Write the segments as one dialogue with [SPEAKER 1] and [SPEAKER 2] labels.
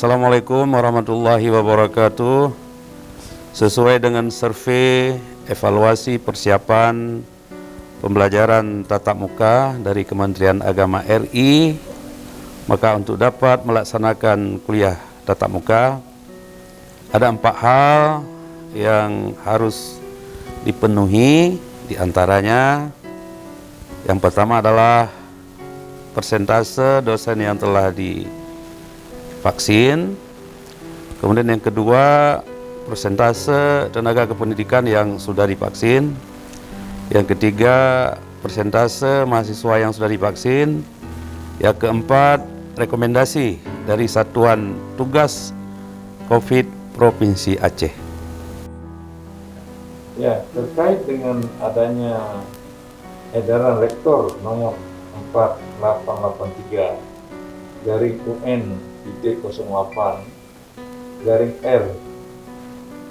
[SPEAKER 1] Assalamualaikum warahmatullahi wabarakatuh. Sesuai dengan survei evaluasi persiapan pembelajaran tatap muka dari Kementerian Agama RI, maka untuk dapat melaksanakan kuliah tatap muka ada 4 hal yang harus dipenuhi. Di antaranya yang pertama adalah persentase dosen yang telah divaksin. Kemudian yang kedua, persentase tenaga kependidikan yang sudah divaksin. Yang ketiga, persentase mahasiswa yang sudah divaksin. Yang keempat, rekomendasi dari Satuan Tugas COVID Provinsi Aceh.
[SPEAKER 2] Ya, terkait dengan adanya edaran Rektor nomor 4883 garing UN titik 08 garing R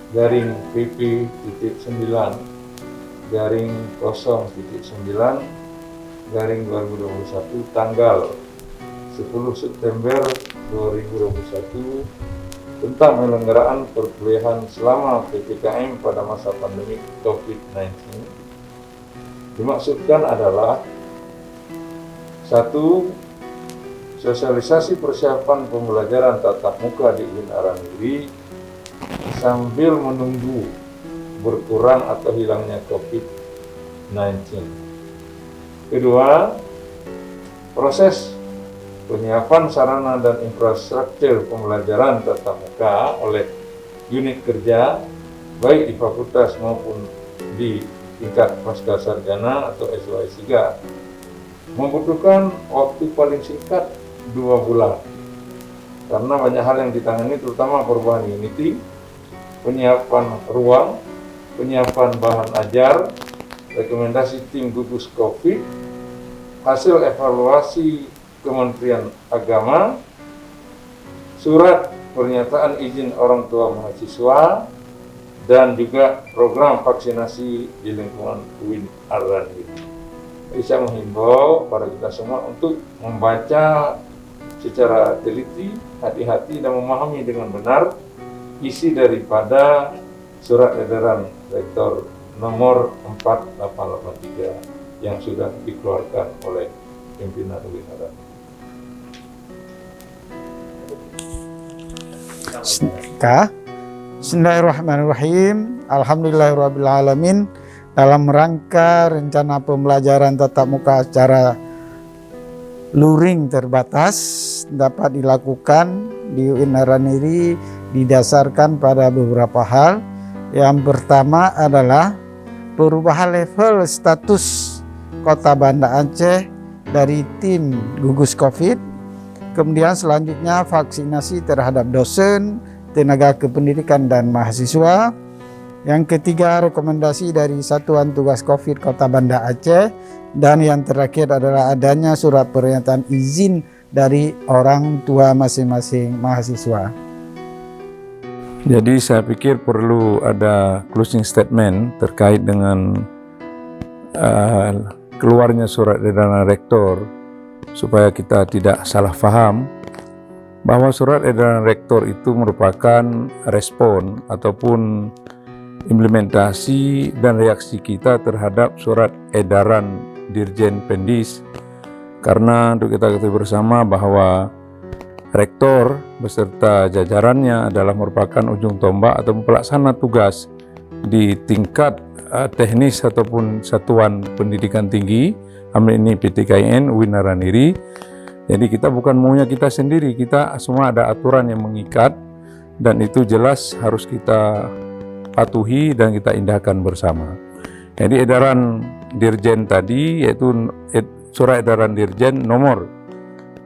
[SPEAKER 2] garing PP titik 9 garing 0.9 garing 2021 tanggal 10 September 2021 tentang penyelenggaraan perkuliahan selama PPKM pada masa pandemi COVID-19. Dimaksudkan adalah 1. Sosialisasi persiapan pembelajaran tatap muka di UIN Araniri sambil menunggu berkurang atau hilangnya COVID-19. Kedua, proses penyiapan sarana dan infrastruktur pembelajaran tatap muka oleh unit kerja baik di fakultas maupun di tingkat pasca sarjana atau S2/S3 membutuhkan waktu paling singkat 2 bulan karena banyak hal yang ditangani, terutama perubahan unity, penyiapan ruang, penyiapan bahan ajar, rekomendasi tim gugus COVID, hasil evaluasi Kementerian Agama, surat pernyataan izin orang tua mahasiswa, dan juga program vaksinasi di lingkungan UIN Araniri. Jadi saya menghimbau pada kita semua untuk membaca secara teliti, hati-hati, dan memahami dengan benar isi daripada surat edaran Rektor nomor 4883 yang sudah dikeluarkan oleh pimpinan UIN Araniri.
[SPEAKER 3] Bismillahirrahmanirrahim. Alhamdulillahirrahmanirrahim. Dalam rangka rencana pembelajaran tatap muka secara luring terbatas dapat dilakukan di UIN Araniri didasarkan pada beberapa hal. Yang pertama adalah perubahan level status Kota Banda Aceh dari tim gugus COVID. Kemudian selanjutnya vaksinasi terhadap dosen, tenaga kependidikan dan mahasiswa. Yang ketiga, rekomendasi dari Satuan Tugas COVID Kota Banda Aceh. Dan yang terakhir adalah adanya surat pernyataan izin dari orang tua masing-masing mahasiswa.
[SPEAKER 2] Jadi saya pikir perlu ada closing statement terkait dengan keluarnya surat edaran Rektor, supaya kita tidak salah faham bahwa surat edaran Rektor itu merupakan respon ataupun implementasi dan reaksi kita terhadap surat edaran Dirjen Pendis, karena untuk kita ketahui bersama bahwa Rektor beserta jajarannya adalah merupakan ujung tombak atau pelaksana tugas di tingkat teknis ataupun satuan pendidikan tinggi, ambil ini PTKIN UIN Araniri. Jadi kita bukan maunya kita sendiri, kita semua ada aturan yang mengikat dan itu jelas harus kita patuhi dan kita indahkan bersama. Jadi edaran Dirjen tadi yaitu surat edaran Dirjen nomor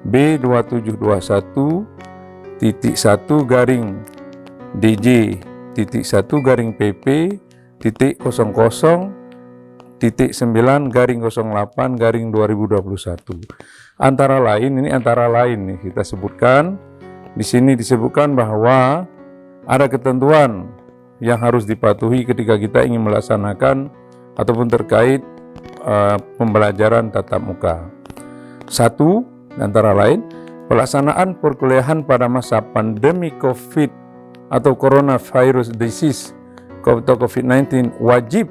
[SPEAKER 2] B2721.1-DG.00.9/08/2021. Antara lain nih kita sebutkan di sini, disebutkan bahwa ada ketentuan yang harus dipatuhi ketika kita ingin melaksanakan ataupun terkait pembelajaran tatap muka. Satu, antara lain pelaksanaan perkuliahan pada masa pandemi COVID atau coronavirus disease atau COVID-19 wajib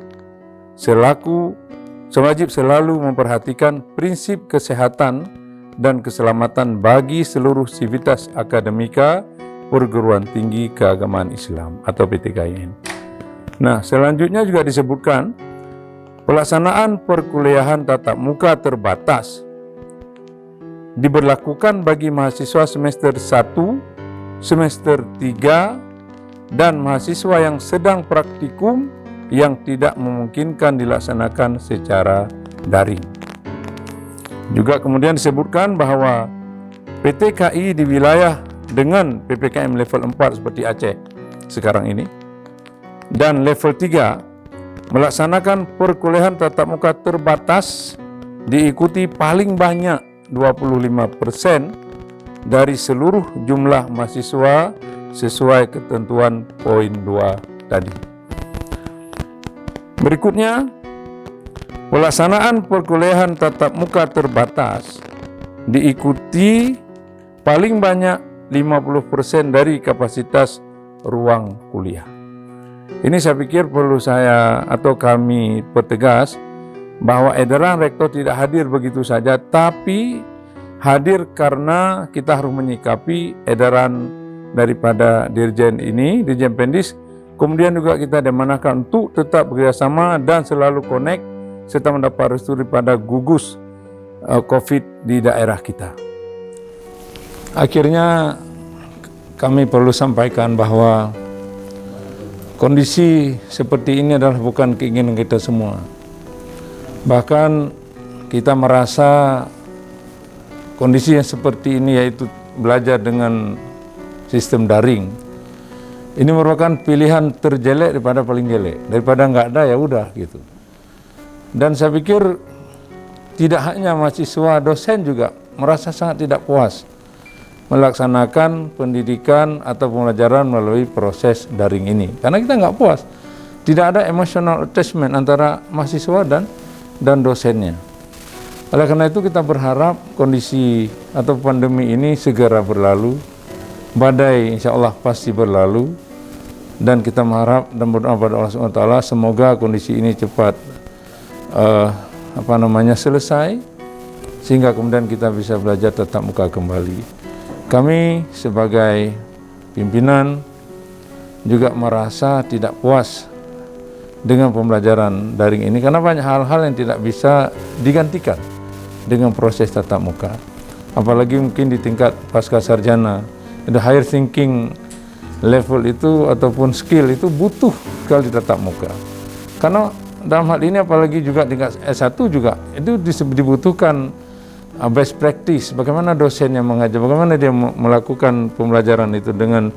[SPEAKER 2] selalu memperhatikan prinsip kesehatan dan keselamatan bagi seluruh sivitas akademika perguruan tinggi keagamaan Islam atau PTKIN. Nah, selanjutnya juga disebutkan pelaksanaan perkuliahan tatap muka terbatas diberlakukan bagi mahasiswa semester 1, semester 3, dan mahasiswa yang sedang praktikum yang tidak memungkinkan dilaksanakan secara daring. Juga kemudian disebutkan bahwa PTKI di wilayah dengan PPKM level 4 seperti Aceh sekarang ini dan level 3 melaksanakan perkuliahan tatap muka terbatas diikuti paling banyak 25% dari seluruh jumlah mahasiswa sesuai ketentuan poin 2 tadi. Berikutnya, pelaksanaan perkuliahan tatap muka terbatas diikuti paling banyak 50% dari kapasitas ruang kuliah. Ini saya pikir perlu kami pertegas bahwa edaran rektor tidak hadir begitu saja, tapi hadir karena kita harus menyikapi edaran daripada Dirjen Pendis. Kemudian juga kita dimanahkan untuk tetap bekerjasama dan selalu connect serta mendapat restu daripada gugus COVID di daerah kita. Akhirnya kami perlu sampaikan bahwa kondisi seperti ini adalah bukan keinginan kita semua. Bahkan kita merasa kondisi yang seperti ini, yaitu belajar dengan sistem daring, ini merupakan pilihan terjelek daripada paling jelek. Daripada nggak ada ya udah gitu. Dan saya pikir tidak hanya mahasiswa, dosen juga merasa sangat tidak puas melaksanakan pendidikan atau pembelajaran melalui proses daring ini. Karena kita nggak puas. Tidak ada emotional attachment antara mahasiswa dan dosennya. Oleh karena itu kita berharap kondisi atau pandemi ini segera berlalu. Badai insya Allah pasti berlalu. Dan kita mengharap dan berdoa pada Allah SWT semoga kondisi ini cepat selesai sehingga kemudian kita bisa belajar tatap muka kembali. Kami sebagai pimpinan juga merasa tidak puas dengan pembelajaran daring ini karena banyak hal-hal yang tidak bisa digantikan dengan proses tatap muka. Apalagi mungkin di tingkat pasca sarjana, the higher thinking level itu ataupun skill itu butuh sekali tatap muka. Karena dalam hal ini apalagi juga tingkat S1 juga itu dibutuhkan best practice, bagaimana dosen yang mengajar, bagaimana dia melakukan pembelajaran itu dengan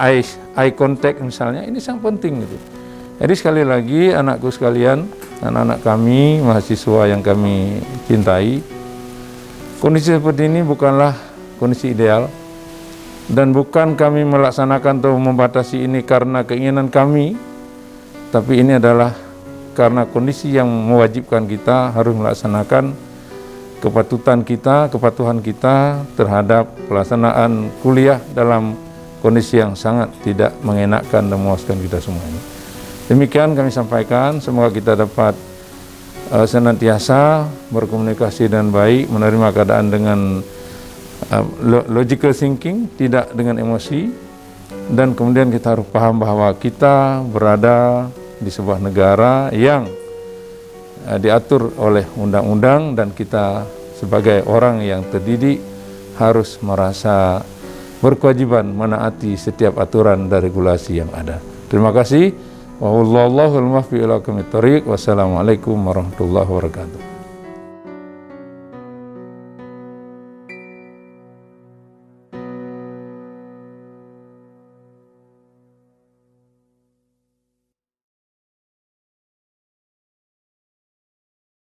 [SPEAKER 2] eye contact misalnya, ini sangat penting gitu. Jadi sekali lagi anakku sekalian, anak-anak kami, mahasiswa yang kami cintai, kondisi seperti ini bukanlah kondisi ideal. Dan bukan kami melaksanakan atau membatasi ini karena keinginan kami, tapi ini adalah karena kondisi yang mewajibkan kita harus melaksanakan kepatuhan kita terhadap pelaksanaan kuliah dalam kondisi yang sangat tidak mengenakkan dan memuaskan kita semua ini. Demikian kami sampaikan, semoga kita dapat senantiasa berkomunikasi dan baik, menerima keadaan dengan logical thinking, tidak dengan emosi, dan kemudian kita harus paham bahwa kita berada di sebuah negara yang diatur oleh undang-undang dan kita sebagai orang yang terdidik harus merasa berkewajiban menaati setiap aturan dan regulasi yang ada. Terima kasih. Wassalamualaikum warahmatullahi wabarakatuh.